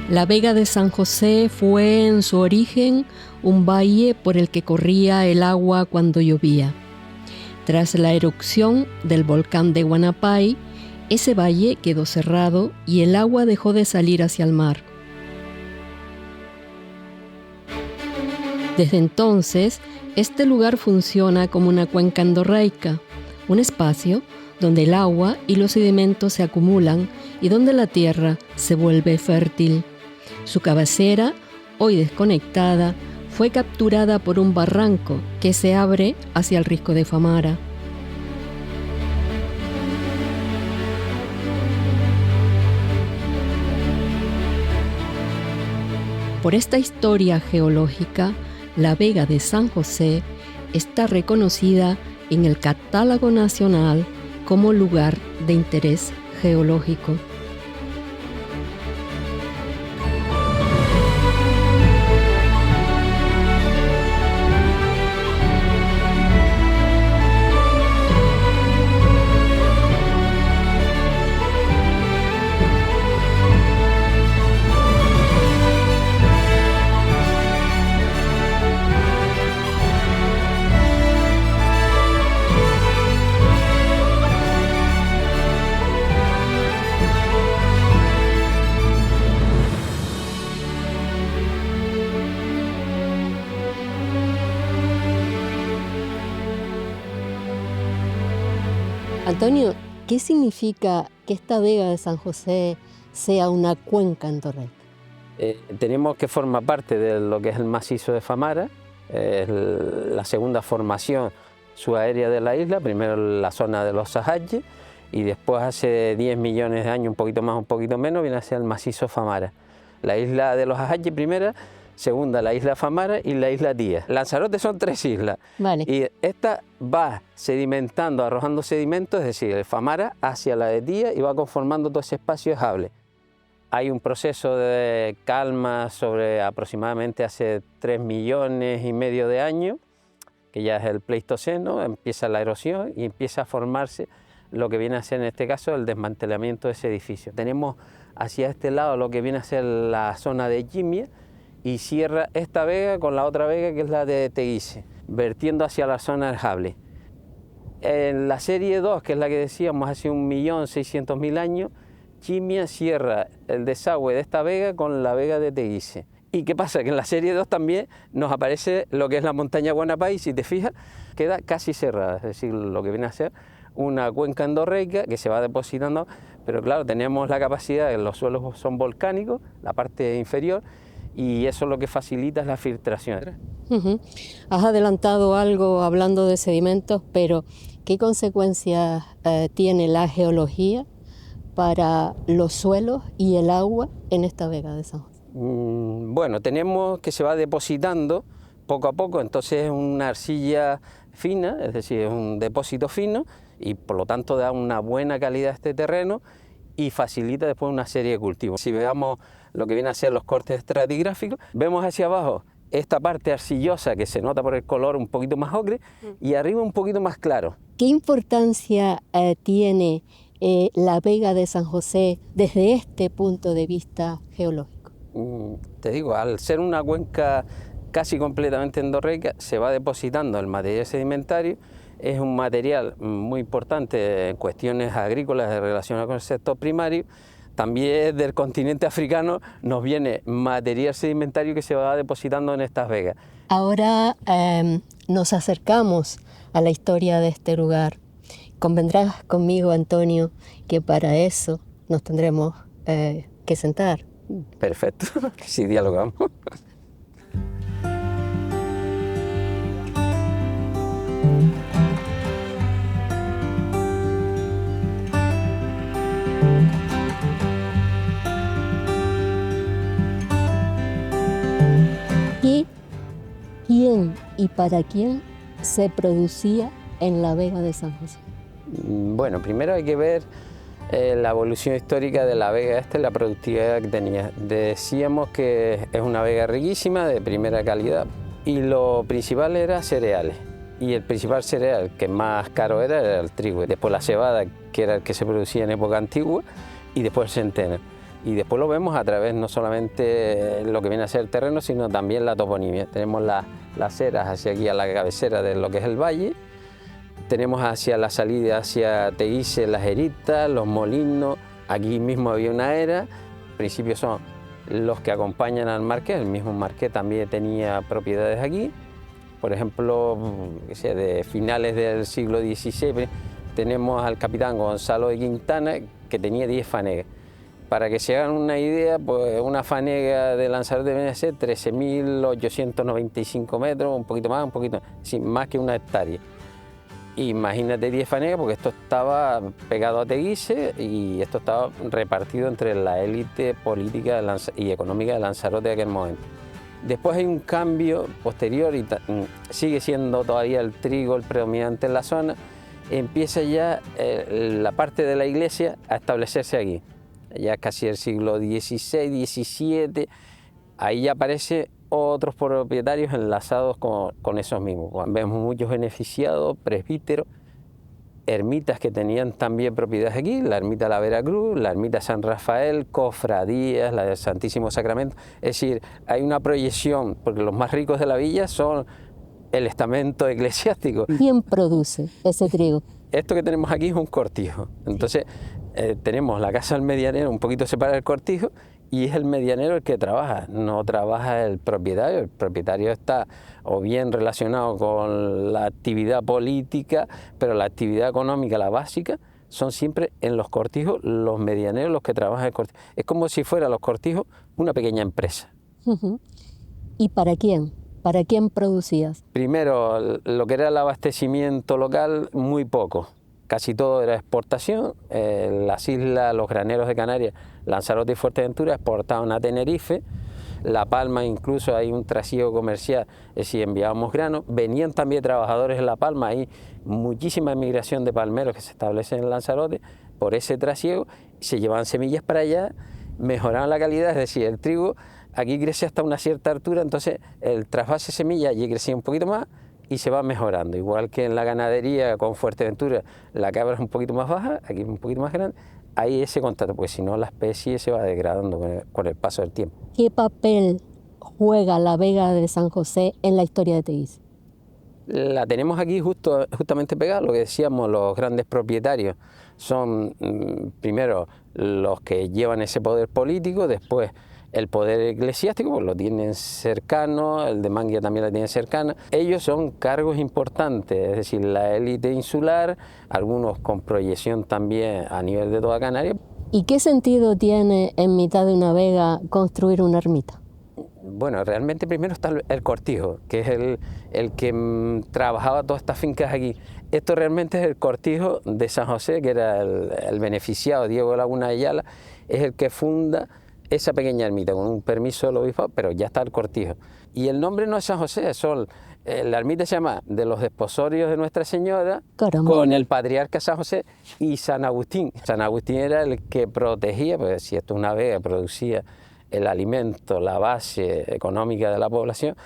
La Vega de San José fue en su origen un valle por el que corría el agua cuando llovía. Tras la erupción del volcán de Huanapay, ese valle quedó cerrado y el agua dejó de salir hacia el mar. Desde entonces, este lugar funciona como una cuenca endorreica, un espacio donde el agua y los sedimentos se acumulan y donde la tierra se vuelve fértil. Su cabecera, hoy desconectada, fue capturada por un barranco que se abre hacia el risco de Famara. Por esta historia geológica, la Vega de San José está reconocida en el Catálogo Nacional como lugar de interés geológico. Antonio, ¿qué significa que esta Vega de San José sea una cuenca endorreica? Tenemos que formar parte de lo que es el macizo de Famara, la segunda formación subaérea de la isla, primero la zona de los Sajalles y después hace 10 millones de años, un poquito más, un poquito menos, viene a ser el macizo Famara. La isla de los Sajalles primera, segunda la isla Famara y la isla Díaz. Lanzarote son 3 islas. Vale. Y esta va sedimentando, arrojando sedimentos, es decir, el Famara hacia la de Díaz y va conformando todo ese espacio estable. Hay un proceso de calma sobre aproximadamente hace 3 millones y medio de años, que ya es el Pleistoceno, empieza la erosión y empieza a formarse lo que viene a ser en este caso el desmantelamiento de ese edificio. Tenemos hacia este lado lo que viene a ser la zona de Gimia, y cierra esta vega con la otra vega que es la de Teguise, vertiendo hacia la zona del Jable. En la serie 2, que es la que decíamos hace 1.600.000 años, Gimia cierra el desagüe de esta vega con la vega de Teguise. ¿Y qué pasa? Que en la serie 2 también nos aparece lo que es la montaña Huanapay, si te fijas, queda casi cerrada, es decir, lo que viene a ser una cuenca endorreica que se va depositando, pero claro, tenemos la capacidad, que los suelos son volcánicos, la parte inferior, y eso lo que facilita es la filtración. Has adelantado algo hablando de sedimentos, pero ¿qué consecuencias tiene la geología para los suelos y el agua en esta Vega de San José? Bueno, tenemos que se va depositando poco a poco, entonces es una arcilla fina, es decir, es un depósito fino y por lo tanto da una buena calidad a este terreno y facilita después una serie de cultivos. Si veamos lo que viene a ser los cortes estratigráficos, vemos hacia abajo esta parte arcillosa que se nota por el color un poquito más ocre y arriba un poquito más claro. ¿Qué importancia tiene la Vega de San José desde este punto de vista geológico? Te digo, al ser una cuenca casi completamente endorreica, se va depositando el material sedimentario. Es un material muy importante en cuestiones agrícolas relacionadas con el sector primario. También del continente africano nos viene material sedimentario que se va depositando en estas vegas. Ahora nos acercamos a la historia de este lugar. Convendrás conmigo, Antonio, que para eso nos tendremos que sentar. Perfecto, sí, dialogamos. ¿Quién y para quién se producía en la Vega de San José? Bueno, primero hay que ver la evolución histórica de la vega esta y la productividad que tenía. Decíamos que es una vega riquísima, de primera calidad, y lo principal era cereales. Y el principal cereal que más caro era el trigo, después la cebada, que era el que se producía en época antigua, y después el centeno. Y después lo vemos a través no solamente lo que viene a ser el terreno, sino también la toponimia. Tenemos las eras hacia aquí a la cabecera de lo que es el valle, tenemos hacia la salida hacia Teguise las eritas, los molinos, aquí mismo había una era, en principio son los que acompañan al marqués, el mismo marqués también tenía propiedades aquí, por ejemplo, de finales del siglo XVI tenemos al capitán Gonzalo de Quintana que tenía 10 fanegas. Para que se hagan una idea, pues una fanega de Lanzarote debe ser 13.895 metros, un poquito más, sí, más que una hectárea. Imagínate 10 fanegas, porque esto estaba pegado a Teguise y esto estaba repartido entre la élite política y económica de Lanzarote de aquel momento. Después hay un cambio posterior y sigue siendo todavía el trigo el predominante en la zona. Empieza ya la parte de la iglesia a establecerse aquí. Ya casi el siglo XVI, XVII, ahí ya aparecen otros propietarios enlazados con esos mismos. Vemos muchos beneficiados, presbíteros, ermitas que tenían también propiedades aquí, la ermita de la Veracruz, la ermita de San Rafael, cofradías, la del Santísimo Sacramento. Es decir, hay una proyección, porque los más ricos de la villa son el estamento eclesiástico. ¿Quién produce ese trigo? Esto que tenemos aquí es un cortijo. Entonces, tenemos la casa del medianero un poquito separada del cortijo y es el medianero el que trabaja, no trabaja el propietario está o bien relacionado con la actividad política, pero la actividad económica, la básica, son siempre en los cortijos los medianeros los que trabajan el cortijo. Es como si fuera los cortijos una pequeña empresa. ¿Y para quién? ¿Para quién producías? Primero, lo que era el abastecimiento local, muy poco. Casi todo era exportación. Las islas, los graneros de Canarias, Lanzarote y Fuerteventura, exportaban a Tenerife. La Palma incluso hay un trasiego comercial, es decir, enviábamos granos. Venían también trabajadores en La Palma, hay muchísima emigración de palmeros que se establecen en Lanzarote por ese trasiego. Se llevaban semillas para allá, mejoraban la calidad, es decir, el trigo aquí crece hasta una cierta altura, entonces el trasvase de semilla allí crecía un poquito más y se va mejorando. Igual que en la ganadería con Fuerteventura, la cabra es un poquito más baja, aquí es un poquito más grande, hay ese contacto, porque si no la especie se va degradando con el paso del tiempo. ¿Qué papel juega la Vega de San José en la historia de Teguise? La tenemos aquí justamente pegada, lo que decíamos, los grandes propietarios son primero los que llevan ese poder político, después el poder eclesiástico, pues lo tienen cercano, el de Manguia también la tiene cercana. Ellos son cargos importantes, es decir, la élite insular, algunos con proyección también a nivel de toda Canarias. ¿Y qué sentido tiene en mitad de una vega construir una ermita? Bueno, realmente primero está el cortijo, que es el que trabajaba todas estas fincas aquí. Esto realmente es el cortijo de San José, que era el beneficiado, Diego Laguna Ayala, es el que funda esa pequeña ermita con un permiso del obispado, pero ya está el cortijo. Y el nombre no es San José, la ermita se llama de los desposorios de Nuestra Señora, Caramba, con el patriarca San José y San Agustín. San Agustín era el que protegía, pues si esto es una vega, producía el alimento, la base económica de la población,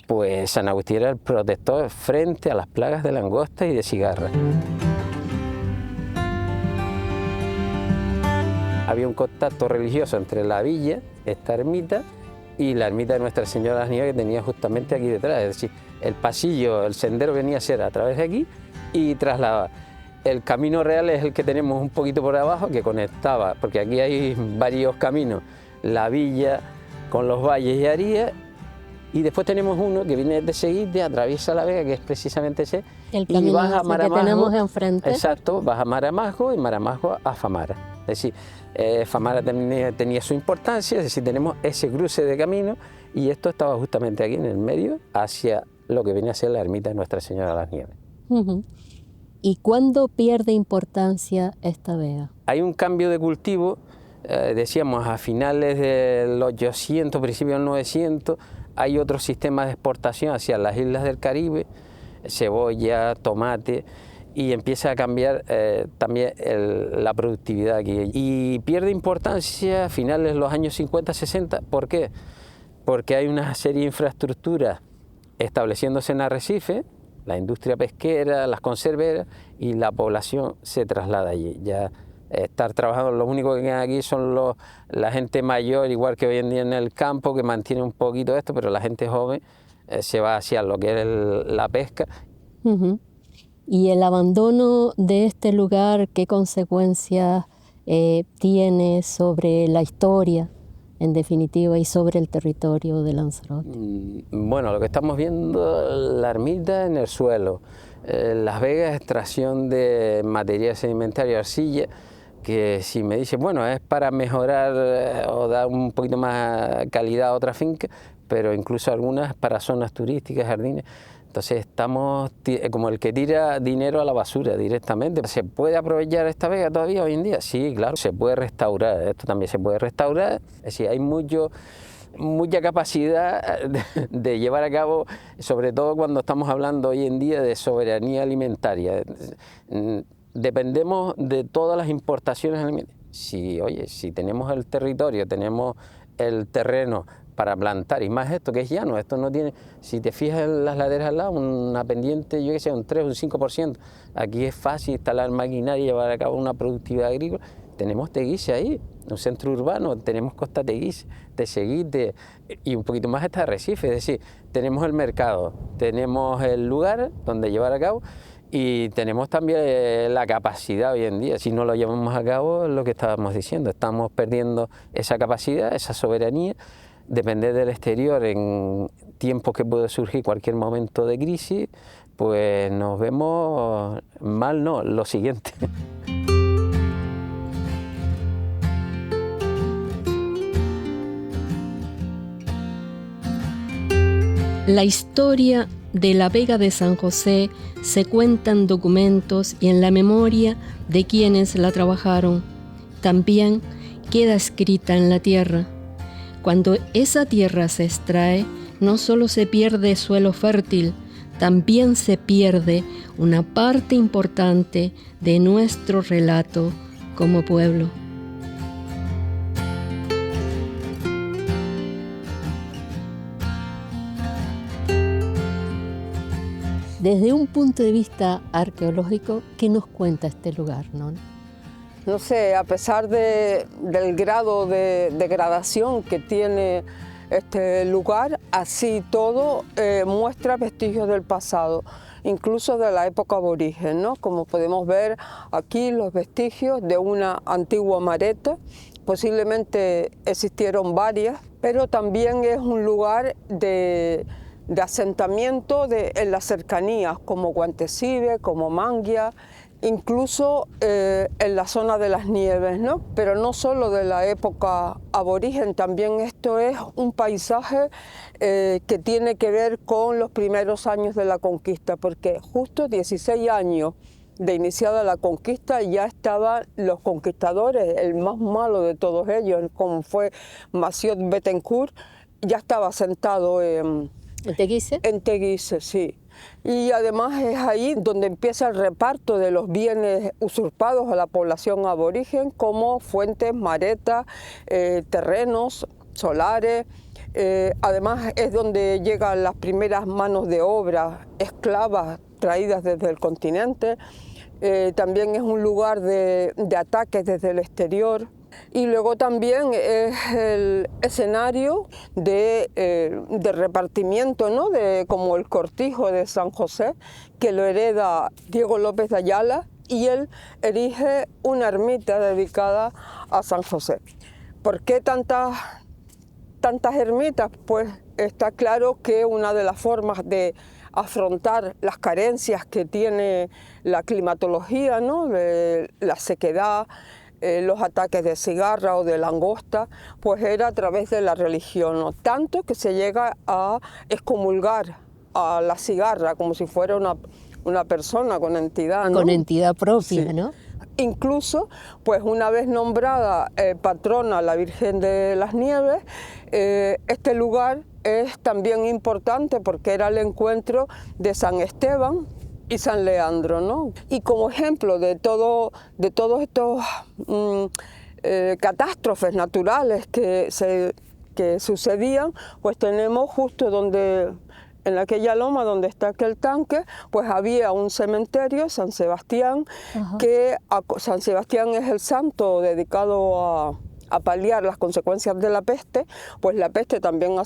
pues San Agustín era el protector frente a las plagas de langosta y de cigarra. Había un contacto religioso entre la villa, esta ermita, y la ermita de Nuestra Señora de las Nieves que tenía justamente aquí detrás. Es decir, el pasillo, el sendero venía a ser a través de aquí y trasladaba. El camino real es el que tenemos un poquito por abajo, que conectaba, porque aquí hay varios caminos, la villa con los valles y Arías, y después tenemos uno que viene de Seguite, atraviesa la vega, que es precisamente ese, el camino y vas a Maramazgo, que tenemos enfrente. Exacto, vas a Maramazgo y Maramazgo a Famara. Es decir, Famara tenía su importancia, es decir, tenemos ese cruce de camino y esto estaba justamente aquí en el medio, hacia lo que viene a ser la ermita de Nuestra Señora de las Nieves. ¿Y cuándo pierde importancia esta vega? Hay un cambio de cultivo, decíamos a finales del 800, principios del 900, hay otro sistema de exportación hacia las islas del Caribe, cebolla, tomate, y empieza a cambiar también la productividad aquí. Y pierde importancia a finales de los años 50, 60. ¿Por qué? Porque hay una serie de infraestructuras estableciéndose en Arrecife, la industria pesquera, las conserveras, y la población se traslada allí. Ya estar trabajando. Lo único que queda aquí son la gente mayor, igual que hoy en día en el campo, que mantiene un poquito esto, pero la gente joven se va hacia lo que es la pesca. Uh-huh. ¿Y el abandono de este lugar qué consecuencias tiene sobre la historia, en definitiva, y sobre el territorio de Lanzarote? Bueno, lo que estamos viendo, la ermita en el suelo, Las Vegas, extracción de material sedimentario, arcilla, que si me dice, bueno, es para mejorar o dar un poquito más calidad a otra finca, pero incluso algunas para zonas turísticas, jardines. Entonces estamos como el que tira dinero a la basura directamente. ¿Se puede aprovechar esta vega todavía hoy en día? Sí, claro, se puede restaurar, esto también se puede restaurar. Es decir, hay mucha capacidad de llevar a cabo, sobre todo cuando estamos hablando hoy en día de soberanía alimentaria. Dependemos de todas las importaciones alimentarias. Si tenemos el territorio, tenemos el terreno para plantar, y más esto que es llano, esto no tiene, si te fijas en las laderas al lado, una pendiente, yo qué sé, un 3 o un 5%, aquí es fácil instalar maquinaria y llevar a cabo una productividad agrícola. Tenemos Teguise ahí, un centro urbano, tenemos Costa Teguise, Teseguite y un poquito más hasta Arrecife, es decir, tenemos el mercado, tenemos el lugar donde llevar a cabo y tenemos también la capacidad hoy en día. Si no lo llevamos a cabo, es lo que estábamos diciendo, estamos perdiendo esa capacidad, esa soberanía. Depender del exterior en tiempos que puede surgir cualquier momento de crisis, pues nos vemos mal, no, lo siguiente. La historia de la Vega de San José se cuenta en documentos y en la memoria de quienes la trabajaron. También queda escrita en la tierra. Cuando esa tierra se extrae, no solo se pierde suelo fértil, también se pierde una parte importante de nuestro relato como pueblo. Desde un punto de vista arqueológico, ¿qué nos cuenta este lugar, no? No sé, a pesar del grado de degradación que tiene este lugar, así todo muestra vestigios del pasado, incluso de la época aborigen, ¿no? Como podemos ver aquí los vestigios de una antigua mareta, posiblemente existieron varias, pero también es un lugar de asentamiento en las cercanías, como Guantecibe, como Manguia, incluso en la zona de las nieves, ¿no? Pero no solo de la época aborigen, también esto es un paisaje que tiene que ver con los primeros años de la conquista, porque justo 16 años de iniciada la conquista ya estaban los conquistadores, el más malo de todos ellos, como fue Maciot Betancourt, ya estaba sentado ¿En Teguise? En Teguise, sí. Y además es ahí donde empieza el reparto de los bienes usurpados a la población aborigen, como fuentes, maretas, terrenos, solares. Además es donde llegan las primeras manos de obra esclavas traídas desde el continente. También es un lugar de ataques desde el exterior. Y luego también es el escenario de repartimiento, ¿no? Como el cortijo de San José, que lo hereda Diego López de Ayala, y él erige una ermita dedicada a San José. ¿Por qué tantas ermitas? Pues está claro que una de las formas de afrontar las carencias que tiene la climatología, ¿no? La sequedad, los ataques de cigarra o de langosta, pues era a través de la religión, ¿no? Tanto que se llega a excomulgar a la cigarra como si fuera una persona con entidad, ¿no? Con entidad propia, Sí. ¿no? Incluso, pues una vez nombrada patrona la Virgen de las Nieves, este lugar es también importante porque era el encuentro de San Esteban y San Leandro, ¿no? Y como ejemplo de todos estos catástrofes naturales que sucedían, pues tenemos justo donde en aquella loma donde está aquel tanque, pues había un cementerio, San Sebastián, que San Sebastián es el santo dedicado a paliar las consecuencias de la peste, pues la peste también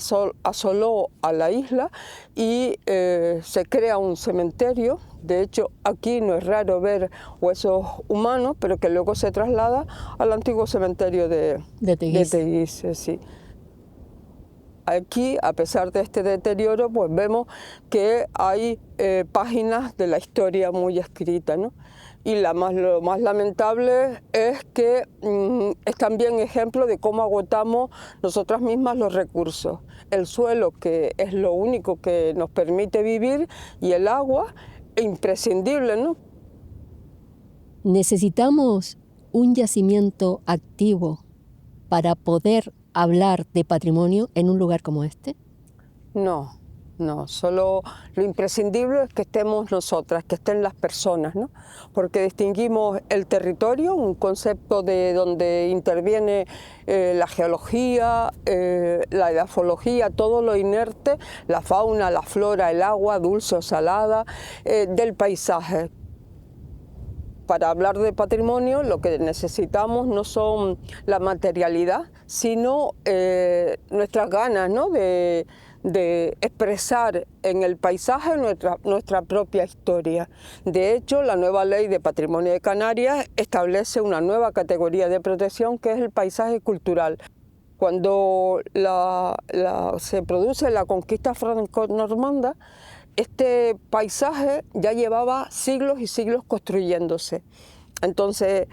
asoló a la isla y se crea un cementerio. De hecho, aquí no es raro ver huesos humanos, pero que luego se traslada al antiguo cementerio de Teguise, sí. Aquí, a pesar de este deterioro, pues vemos que hay páginas de la historia muy escritas, ¿no? Y lo más lamentable es que es también ejemplo de cómo agotamos nosotras mismas los recursos. El suelo, que es lo único que nos permite vivir, y el agua, imprescindible, ¿no? Necesitamos un yacimiento activo para poder hablar de patrimonio en un lugar como este. No, solo lo imprescindible es que estemos nosotras, que estén las personas, ¿no? Porque distinguimos el territorio, un concepto de donde interviene la geología, la edafología, todo lo inerte, la fauna, la flora, el agua, dulce o salada, del paisaje. Para hablar de patrimonio, lo que necesitamos no son la materialidad, sino nuestras ganas, ¿no? de expresar en el paisaje nuestra propia historia. De hecho, la nueva ley de patrimonio de Canarias establece una nueva categoría de protección, que es el paisaje cultural. Cuando se produce la conquista franco-normanda, este paisaje ya llevaba siglos y siglos construyéndose. Entonces,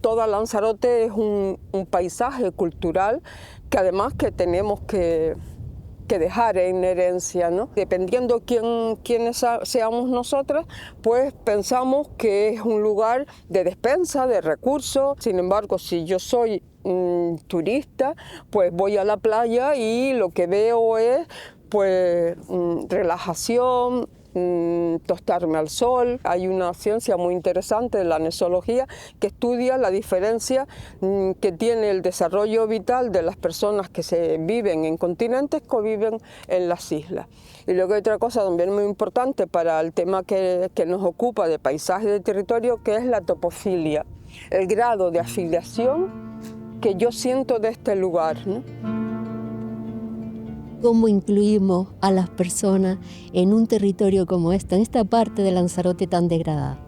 toda Lanzarote es un paisaje cultural que además que tenemos que dejar en herencia, ¿no? Dependiendo quiénes seamos nosotras, pues pensamos que es un lugar de despensa, de recursos. Sin embargo, si yo soy turista, pues voy a la playa y lo que veo es pues relajación, tostarme al sol. Hay una ciencia muy interesante de la nesología que estudia la diferencia que tiene el desarrollo vital de las personas que se viven en continentes que viven en las islas. Y luego hay otra cosa también muy importante para el tema que nos ocupa de paisaje de territorio, que es la topofilia, el grado de afiliación que yo siento de este lugar, ¿no? ¿Cómo incluimos a las personas en un territorio como este, en esta parte de Lanzarote tan degradada?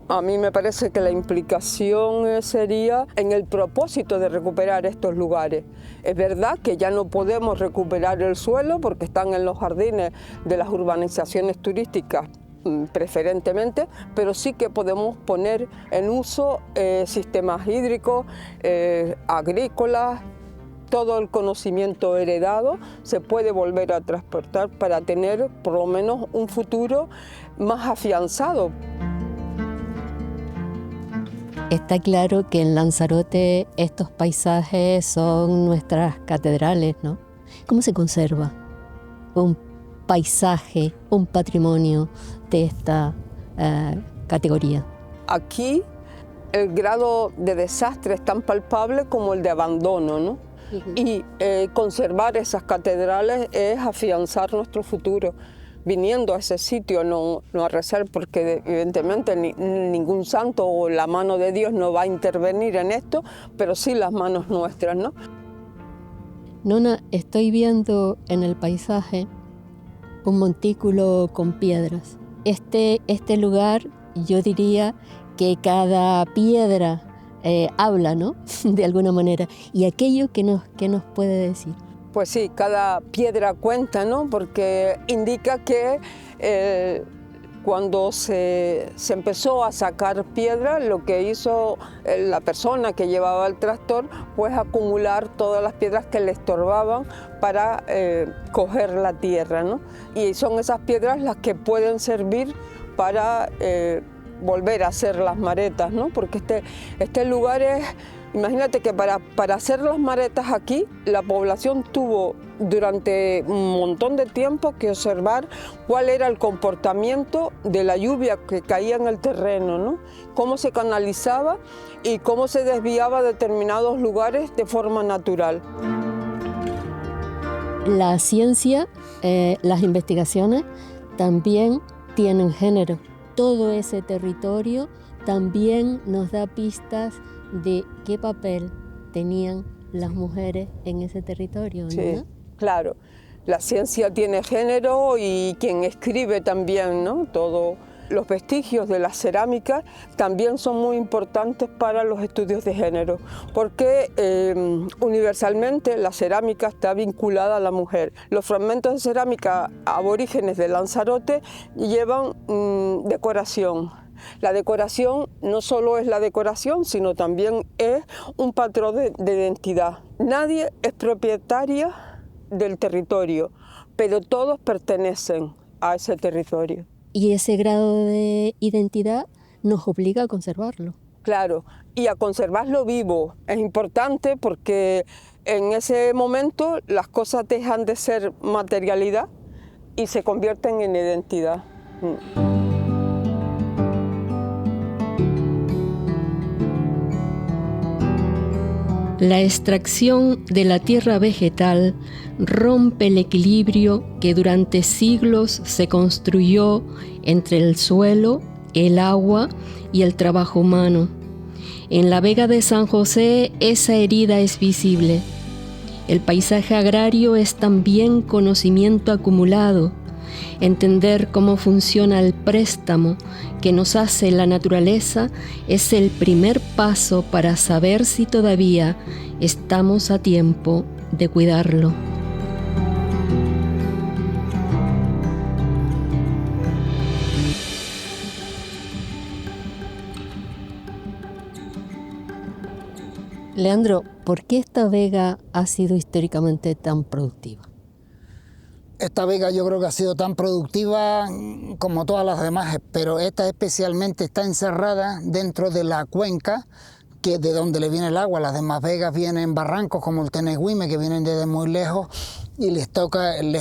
A mí me parece que la implicación sería en el propósito de recuperar estos lugares. Es verdad que ya no podemos recuperar el suelo porque están en los jardines de las urbanizaciones turísticas preferentemente, pero sí que podemos poner en uso sistemas hídricos, agrícolas. Todo el conocimiento heredado se puede volver a transportar para tener por lo menos un futuro más afianzado. Está claro que en Lanzarote estos paisajes son nuestras catedrales, ¿no? ¿Cómo se conserva un paisaje, un patrimonio de esta categoría? Aquí el grado de desastre es tan palpable como el de abandono, ¿no? Y conservar esas catedrales es afianzar nuestro futuro, viniendo a ese sitio, no a rezar, porque evidentemente ningún santo o la mano de Dios no va a intervenir en esto, pero sí las manos nuestras, ¿no? Nona, estoy viendo en el paisaje un montículo con piedras. Este lugar, yo diría que cada piedra habla, ¿no? De alguna manera. ¿Y aquello que nos puede decir? Pues sí, cada piedra cuenta, ¿no? Porque indica que cuando se empezó a sacar piedra, lo que hizo la persona que llevaba el tractor, pues acumular todas las piedras que le estorbaban para coger la tierra, ¿no? Y son esas piedras las que pueden servir para volver a hacer las maretas, ¿no? Porque este lugar es, imagínate que para hacer las maretas aquí, la población tuvo durante un montón de tiempo que observar cuál era el comportamiento de la lluvia que caía en el terreno, ¿no? Cómo se canalizaba y cómo se desviaba a determinados lugares de forma natural. La ciencia, las investigaciones también tienen género. Todo ese territorio también nos da pistas de qué papel tenían las mujeres en ese territorio, ¿no? Sí, claro. La ciencia tiene género y quien escribe también, ¿no? Todos los vestigios de la cerámica también son muy importantes para los estudios de género, porque universalmente la cerámica está vinculada a la mujer. Los fragmentos de cerámica aborígenes de Lanzarote llevan decoración. La decoración no solo es la decoración, sino también es un patrón de identidad. Nadie es propietaria del territorio, pero todos pertenecen a ese territorio. Y ese grado de identidad nos obliga a conservarlo. Claro, y a conservarlo vivo. Es importante porque en ese momento las cosas dejan de ser materialidad y se convierten en identidad. La extracción de la tierra vegetal rompe el equilibrio que durante siglos se construyó entre el suelo, el agua y el trabajo humano. En la Vega de San José esa herida es visible. El paisaje agrario es también conocimiento acumulado. Entender cómo funciona el préstamo que nos hace la naturaleza es el primer paso para saber si todavía estamos a tiempo de cuidarlo. Leandro, ¿por qué esta vega ha sido históricamente tan productiva? Esta vega yo creo que ha sido tan productiva como todas las demás, pero esta especialmente está encerrada dentro de la cuenca que de donde le viene el agua. Las demás vegas vienen en barrancos como el Tenegüime, que vienen desde muy lejos y les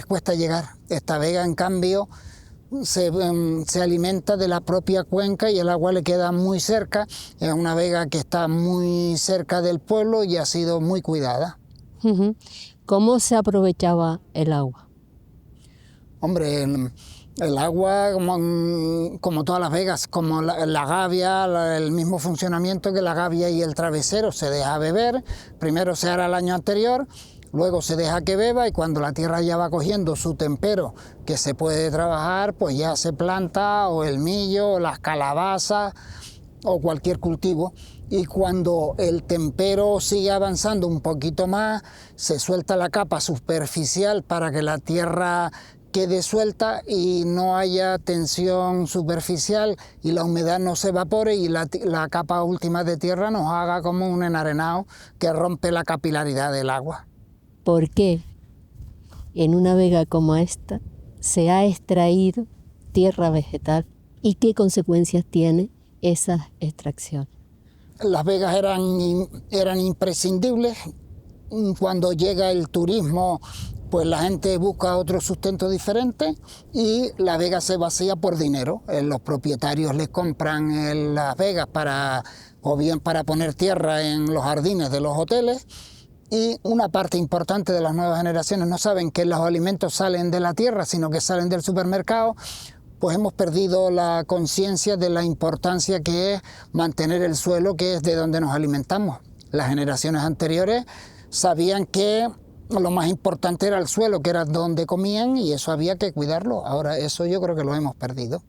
cuesta llegar. Esta vega, en cambio, se alimenta de la propia cuenca y el agua le queda muy cerca. Es una vega que está muy cerca del pueblo y ha sido muy cuidada. ¿Cómo se aprovechaba el agua? Hombre, el agua, como todas las vegas, como la gavia, el mismo funcionamiento que la gavia y el travesero, se deja beber, primero se hará el año anterior, luego se deja que beba y cuando la tierra ya va cogiendo su tempero que se puede trabajar, pues ya se planta o el millo, o las calabazas o cualquier cultivo. Y cuando el tempero sigue avanzando un poquito más, se suelta la capa superficial para que la tierra quede suelta y no haya tensión superficial y la humedad no se evapore y la capa última de tierra nos haga como un enarenado que rompe la capilaridad del agua. ¿Por qué en una vega como esta se ha extraído tierra vegetal y qué consecuencias tiene esa extracción? Las vegas eran imprescindibles. Cuando llega el turismo, pues la gente busca otro sustento diferente y la vega se vacía por dinero. Los propietarios les compran las vegas o bien para poner tierra en los jardines de los hoteles. Y una parte importante de las nuevas generaciones no saben que los alimentos salen de la tierra, sino que salen del supermercado. Pues hemos perdido la conciencia de la importancia que es mantener el suelo, que es de donde nos alimentamos. Las generaciones anteriores sabían que lo más importante era el suelo, que era donde comían, y eso había que cuidarlo. Ahora eso yo creo que lo hemos perdido.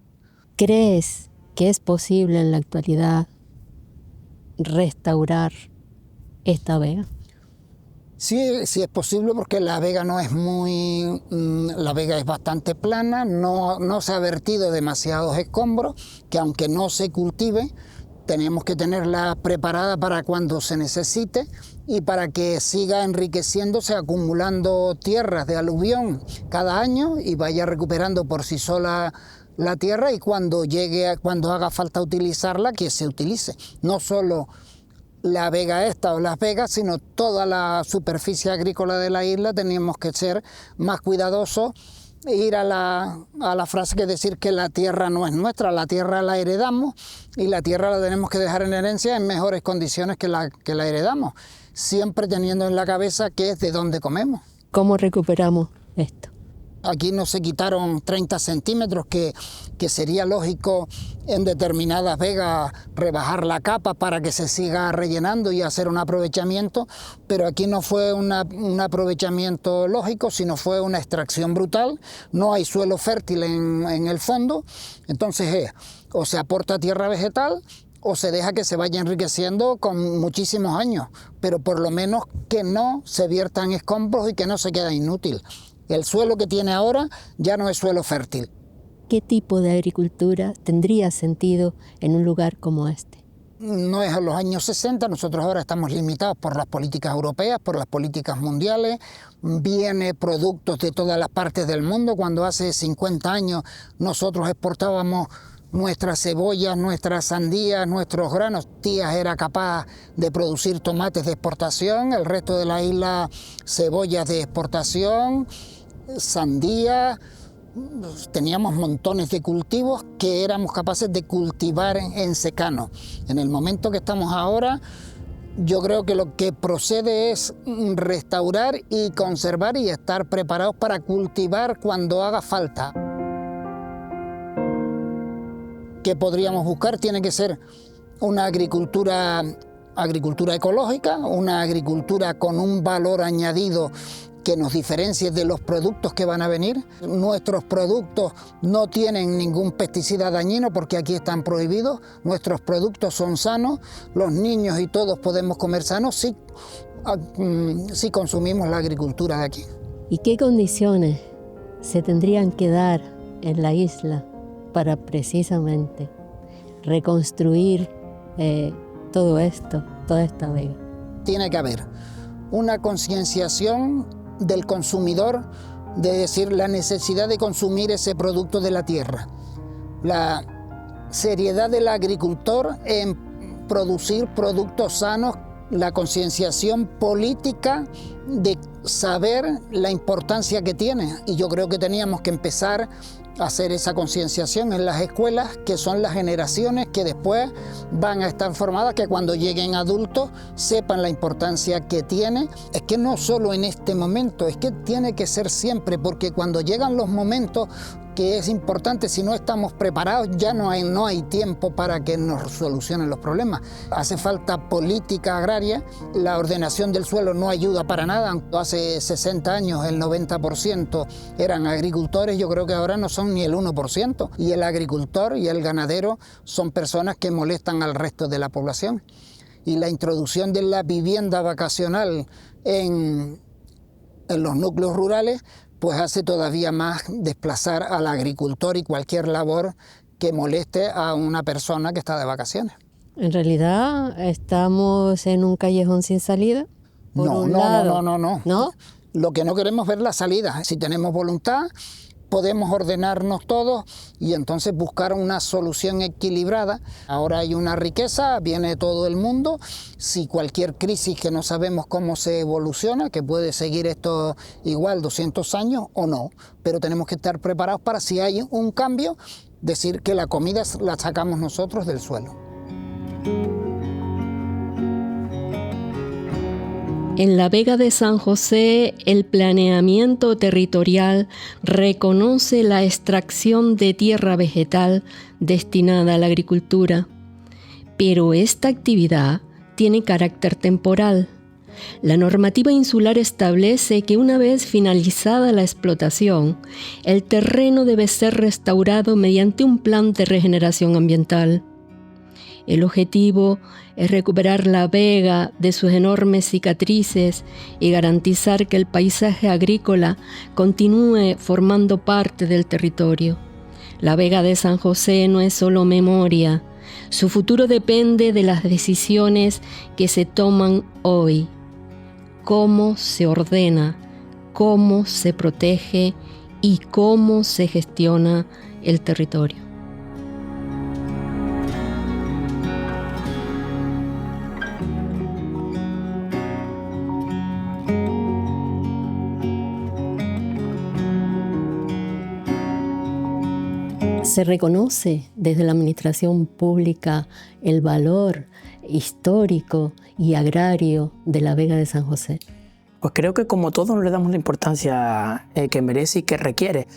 ¿Crees que es posible en la actualidad restaurar esta vega? Sí es posible porque la vega no es la vega es bastante plana, no se ha vertido demasiados escombros, que aunque no se cultive, tenemos que tenerla preparada para cuando se necesite y para que siga enriqueciéndose, acumulando tierras de aluvión cada año y vaya recuperando por sí sola la tierra y cuando haga falta utilizarla, que se utilice. No solo la vega esta o las vegas, sino toda la superficie agrícola de la isla. Tenemos que ser más cuidadosos, ir a la frase que decir que la tierra no es nuestra, la tierra la heredamos y la tierra la tenemos que dejar en herencia en mejores condiciones que la heredamos, siempre teniendo en la cabeza que es de donde comemos. ¿Cómo recuperamos esto? Aquí no se quitaron 30 centímetros, que sería lógico en determinadas vegas rebajar la capa para que se siga rellenando y hacer un aprovechamiento, pero aquí no fue un aprovechamiento lógico, sino fue una extracción brutal. No hay suelo fértil en el fondo, entonces o se aporta tierra vegetal o se deja que se vaya enriqueciendo con muchísimos años, pero por lo menos que no se viertan escombros y que no se quede inútil. El suelo que tiene ahora ya no es suelo fértil. ¿Qué tipo de agricultura tendría sentido en un lugar como este? No es a los años 60, nosotros ahora estamos limitados por las políticas europeas, por las políticas mundiales. Viene productos de todas las partes del mundo. Cuando hace 50 años nosotros exportábamos nuestras cebollas, nuestras sandías, nuestros granos. Tías era capaz de producir tomates de exportación, el resto de la isla cebollas de exportación, sandía. Teníamos montones de cultivos que éramos capaces de cultivar en secano. En el momento que estamos ahora, yo creo que lo que procede es restaurar y conservar y estar preparados para cultivar cuando haga falta. ¿Qué podríamos buscar? Tiene que ser una agricultura ecológica, una agricultura con un valor añadido que nos diferencie de los productos que van a venir. Nuestros productos no tienen ningún pesticida dañino porque aquí están prohibidos. Nuestros productos son sanos, los niños y todos podemos comer sanos si consumimos la agricultura de aquí. ¿Y qué condiciones se tendrían que dar en la isla para precisamente reconstruir todo esto, toda esta vega? Tiene que haber una concienciación del consumidor, de decir la necesidad de consumir ese producto de la tierra, la seriedad del agricultor en producir productos sanos, la concienciación política de saber la importancia que tiene. Y yo creo que teníamos que empezar a hacer esa concienciación en las escuelas, que son las generaciones que después van a estar formadas, que cuando lleguen adultos sepan la importancia que tiene. Es que no solo en este momento, es que tiene que ser siempre, porque cuando llegan los momentos que es importante, si no estamos preparados ya no hay tiempo para que nos solucionen los problemas. Hace falta política agraria, la ordenación del suelo no ayuda para nada. Hace 60 años el 90% eran agricultores, yo creo que ahora no son ni el 1%, y el agricultor y el ganadero son personas que molestan al resto de la población. Y la introducción de la vivienda vacacional en los núcleos rurales pues hace todavía más desplazar al agricultor y cualquier labor que moleste a una persona que está de vacaciones. En realidad estamos en un callejón sin salida. No. ¿No? Lo que no queremos es ver la salida. Si tenemos voluntad, podemos ordenarnos todos y entonces buscar una solución equilibrada. Ahora hay una riqueza, viene todo el mundo. Si cualquier crisis que no sabemos cómo se evoluciona, que puede seguir esto igual 200 años o no, pero tenemos que estar preparados para, si hay un cambio, decir que la comida la sacamos nosotros del suelo. En la Vega de San José, el planeamiento territorial reconoce la extracción de tierra vegetal destinada a la agricultura, pero esta actividad tiene carácter temporal. La normativa insular establece que una vez finalizada la explotación, el terreno debe ser restaurado mediante un plan de regeneración ambiental. El objetivo es recuperar la vega de sus enormes cicatrices y garantizar que el paisaje agrícola continúe formando parte del territorio. La Vega de San José no es solo memoria, su futuro depende de las decisiones que se toman hoy. Cómo se ordena, cómo se protege y cómo se gestiona el territorio. Se reconoce desde la administración pública el valor histórico y agrario de la Vega de San José. Pues creo que como todo no le damos la importancia que merece y que requiere.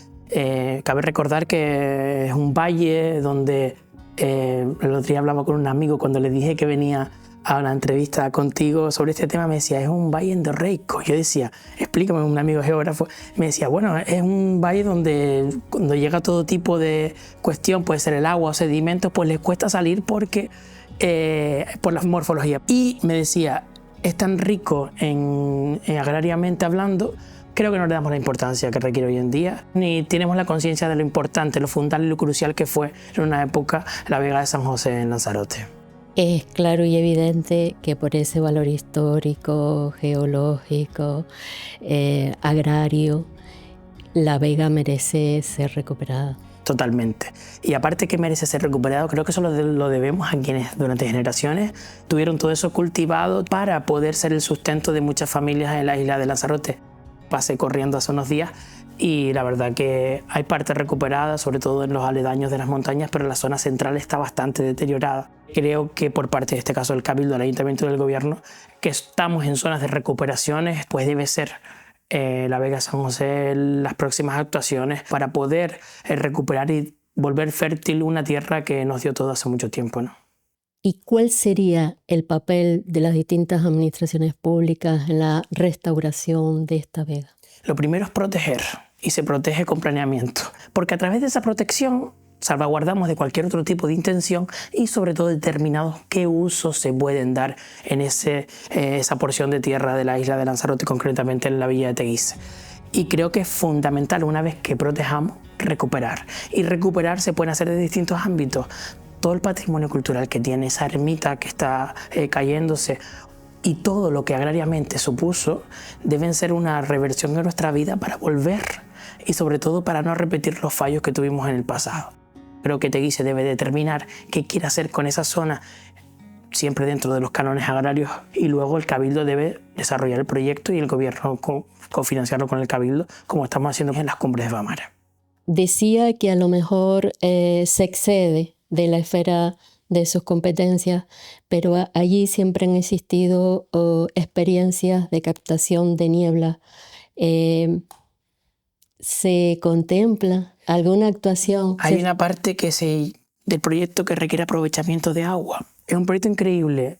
Cabe recordar que es un valle donde el otro día hablaba con un amigo cuando le dije que venía a una entrevista contigo sobre este tema, me decía, es un valle endorreico. Yo decía, explícame, un amigo geógrafo, me decía, bueno, es un valle donde cuando llega todo tipo de cuestión, puede ser el agua o sedimentos, pues les cuesta salir porque por la morfología. Y me decía, es tan rico en agrariamente hablando, creo que no le damos la importancia que requiere hoy en día, ni tenemos la conciencia de lo importante, lo fundamental y lo crucial que fue en una época la Vega de San José en Lanzarote. Es claro y evidente que por ese valor histórico, geológico, agrario, la Vega merece ser recuperada. Totalmente. Y aparte que merece ser recuperado, creo que eso lo debemos a quienes durante generaciones tuvieron todo eso cultivado para poder ser el sustento de muchas familias en la isla de Lanzarote. Pasé corriendo hace unos días y la verdad que hay parte recuperada, sobre todo en los aledaños de las montañas, pero la zona central está bastante deteriorada. Creo que por parte, de este caso, del Cabildo, del Ayuntamiento y del Gobierno, que estamos en zonas de recuperaciones, pues debe ser la Vega San José las próximas actuaciones para poder recuperar y volver fértil una tierra que nos dio todo hace mucho tiempo, ¿no? ¿Y cuál sería el papel de las distintas administraciones públicas en la restauración de esta vega? Lo primero es proteger, y se protege con planeamiento, porque a través de esa protección salvaguardamos de cualquier otro tipo de intención y sobre todo determinados qué usos se pueden dar en esa porción de tierra de la isla de Lanzarote, concretamente en la villa de Teguise. Y creo que es fundamental, una vez que protejamos, recuperar. Y recuperar se puede hacer de distintos ámbitos. Todo el patrimonio cultural que tiene esa ermita que está cayéndose y todo lo que agrariamente supuso deben ser una reversión de nuestra vida para volver y sobre todo para no repetir los fallos que tuvimos en el pasado. Creo que Teguise debe determinar qué quiere hacer con esa zona, siempre dentro de los cánones agrarios, y luego el Cabildo debe desarrollar el proyecto y el Gobierno cofinanciarlo con el Cabildo, como estamos haciendo en las cumbres de Famara. Decía que a lo mejor se excede de la esfera de sus competencias, pero allí siempre han existido experiencias de captación de niebla. ¿Se contempla alguna actuación? Hay una parte del proyecto que requiere aprovechamiento de agua. Es un proyecto increíble.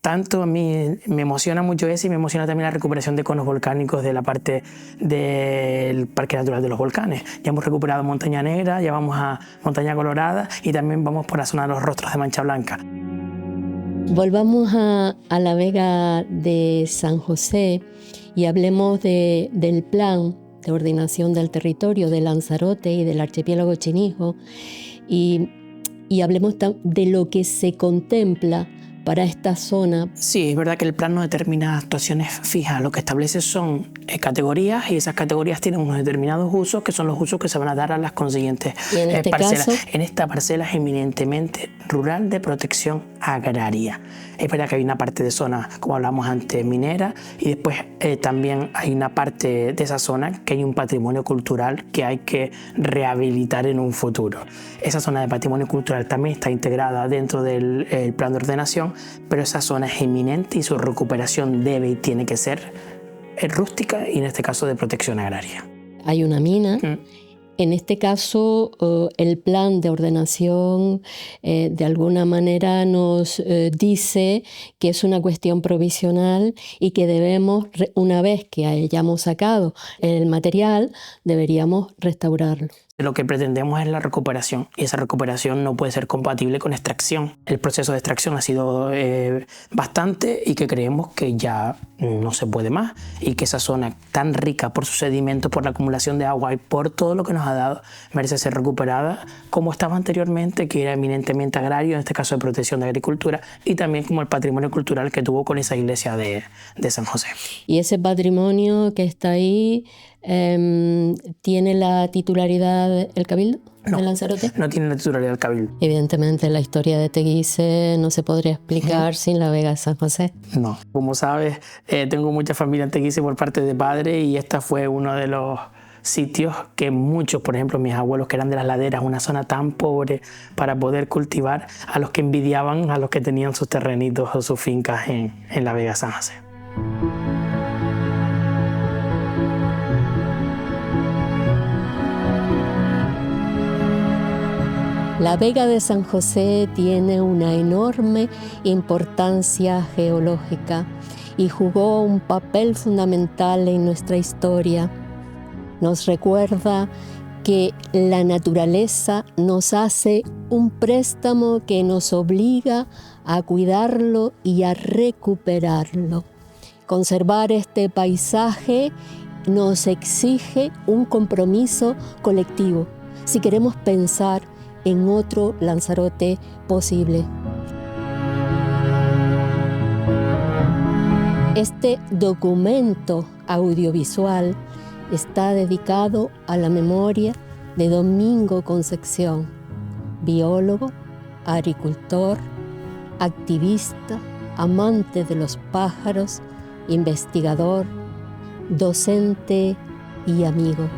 Tanto a mí me emociona mucho eso y me emociona también la recuperación de conos volcánicos de la parte del Parque Natural de los Volcanes. Ya hemos recuperado Montaña Negra, ya vamos a Montaña Colorada y también vamos por la zona de los Rostros de Mancha Blanca. Volvamos a la Vega de San José y hablemos del plan de ordenación del territorio de Lanzarote y del archipiélago Chinijo y hablemos de lo que se contempla para esta zona. Sí, es verdad que el plan no determina actuaciones fijas, lo que establece son categorías y esas categorías tienen unos determinados usos que son los usos que se van a dar a las consiguientes parcelas. En esta parcela es eminentemente rural de protección agraria. Es verdad que hay una parte de zona, como hablamos antes, minera, y después también hay una parte de esa zona que hay un patrimonio cultural que hay que rehabilitar en un futuro. Esa zona de patrimonio cultural también está integrada dentro del plan de ordenación, pero esa zona es eminente y su recuperación debe y tiene que ser rústica y en este caso de protección agraria. Hay una mina. En este caso, el plan de ordenación de alguna manera nos dice que es una cuestión provisional y que debemos, una vez que hayamos sacado el material, deberíamos restaurarlo. Lo que pretendemos es la recuperación y esa recuperación no puede ser compatible con extracción. El proceso de extracción ha sido bastante y que creemos que ya no se puede más y que esa zona tan rica por sus sedimentos, por la acumulación de agua y por todo lo que nos ha dado merece ser recuperada como estaba anteriormente, que era eminentemente agrario, en este caso de protección de agricultura, y también como el patrimonio cultural que tuvo con esa iglesia de San José. Y ese patrimonio que está ahí ¿tiene la titularidad el Cabildo de Lanzarote? No tiene la titularidad del Cabildo. Evidentemente la historia de Teguise no se podría explicar sin la Vega de San José. No, como sabes, tengo mucha familia en Teguise por parte de padre y esta fue uno de los sitios que muchos, por ejemplo mis abuelos que eran de las laderas, una zona tan pobre para poder cultivar, a los que envidiaban a los que tenían sus terrenitos o sus fincas en la Vega de San José. La Vega de San José tiene una enorme importancia geológica y jugó un papel fundamental en nuestra historia. Nos recuerda que la naturaleza nos hace un préstamo que nos obliga a cuidarlo y a recuperarlo. Conservar este paisaje nos exige un compromiso colectivo si queremos pensar en otro Lanzarote posible. Este documento audiovisual está dedicado a la memoria de Domingo Concepción, biólogo, agricultor, activista, amante de los pájaros, investigador, docente y amigo.